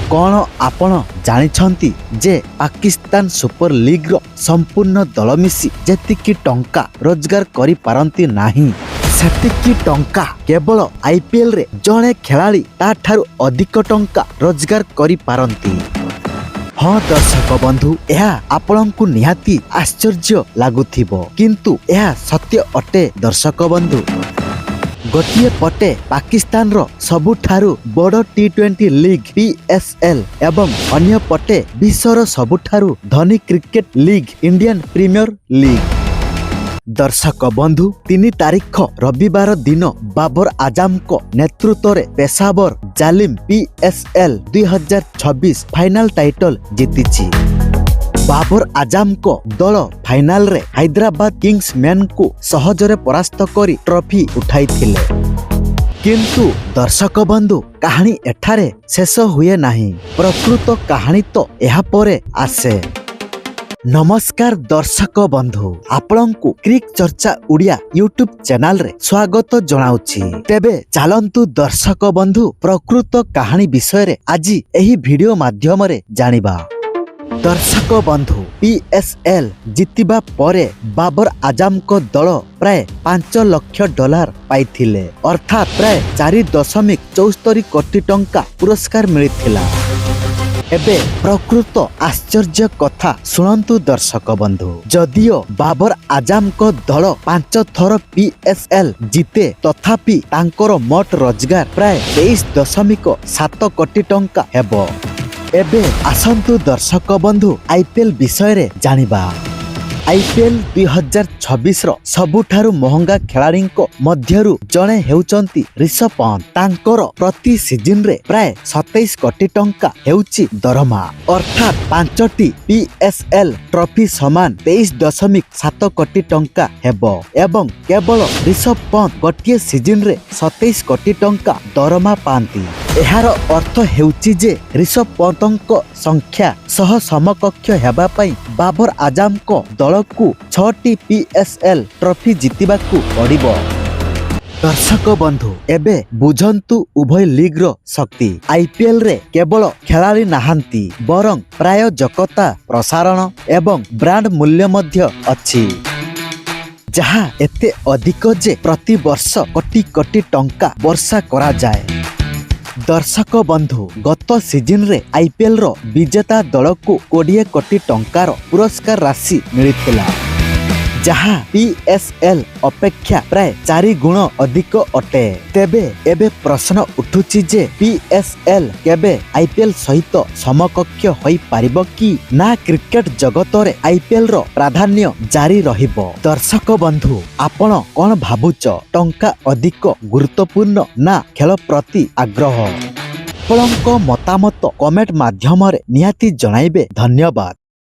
कौन आपण जानिछंती जे Pakistan super league रो संपूर्ण दल मिसी जेतिकी टंका रोजगार करि पारंती नाही सेतिकी टंका केवल आईपीएल रे जणे खेलाड़ी ता ठारू अधिक टंका रोजगार करि पारंती। हाँ दर्शक बंधु, यह आपनकु निहाती आश्चर्य लागुथिबो किंतु यह सत्य अटे। दर्शक बंधु, गोटिए पटे पाकिस्तान रो सबुठारू बड़ टी20 लीग PSL एवं अन्य पटे विश्वर सबुठारू धनी cricket league Indian premier league. दर्शक बंधु, 3 तारीख रविवार दिन बाबर आजम को नेतृत्व रे पेशावर जालिम PSL 2026 final title जीतिछि। Babar Azam को दल फाइनल रे हैदराबाद किंग्स मैन को सहजरे परास्त करी ट्रॉफी उठाई थिले। किंतु दर्शक बंधु, कहानी एठारे शेष हुए नहीं। प्रकृत कहानी तो यहा परे आसे। नमस्कार दर्शक बंधु, आपनकु क्रिक चर्चा उड़िया यूट्यूब चैनल रे स्वागत जनाउछि। तेबे चलंतु दर्शक बंधु, प्रकृत कहानी विषय रे आज एही वीडियो माध्यम रे जानिबा। दर्शक बंधु, PSL जीतिबा परे बाबर आजम को दल प्राय $5 लाख पाइथिले, अर्थात प्राय 4.74 कोटी टंका पुरस्कार मिलिथिला। एबे प्रकृत आश्चर्य कथा शुणंतु दर्शक बंधु। जदियो बाबर आजम को दल 5 थर PSL जीते, तथापि तांकर मोट रोजगार प्राय 23.7 कोटी टंका हेबो। एबे आसंतु दर्शक बंधु, आईपीएल विषय रे जानिबा। आईपीएल 2026 रो सबुठारू महंगा खेलाड़ी मध्यरु जणे हेउचंती ऋषभ पंत। तांकर प्रति सीजन रे प्राय 27 कोटी टंका हेउची दरमा, अर्थात 5टी PSL ट्रॉफी समान 23.7 कोटी टंका हेबो। एवं केवल ऋषभ पंत गोटिए सीजन रे 27 कोटी टंका दरमा पांती। एहार अर्थ हेउची जे ऋषभ पंतଙ୍କ संख्या सह समकक्ष हेबा पई बाबर आजम को दल को 6टी PSL ट्रॉफी जीतिबाकू पड़िबो। दर्शक बंधु, एबे बुझंतु उभय लीग रो शक्ति। आईपीएल रे केवल खेलाड़ी नाहांती, बरं प्रायोजकता, प्रसारण एवं ब्रांड मूल्य मध्य अछि, जहा एते अधिक जे प्रति वर्ष कोटी कोटी टंका वर्षा करा जाए। दर्शक बंधु, गत सीजन रे आईपीएल रो विजेता दल को 20 कोटी टंकार पुरस्कार राशि मिलिथिला, जहा PSL अपेक्षा प्राय 4 गुण अधिक अटे। तेबे एबे प्रश्न उठुची जे PSL केबे आईपीएल सहित समकक्ष होई पारिबो कि ना क्रिकेट जगत रे आईपीएल रो प्राधान्य जारी रहिबो। दर्शक बंधु, आपण कोन भाबुच, टंका अधिक गुरुत्वपूर्ण ना खेल प्रति आग्रह? आपनक मतामत कमेंट माध्यम रे निहाती जणाइबे। धन्यवाद।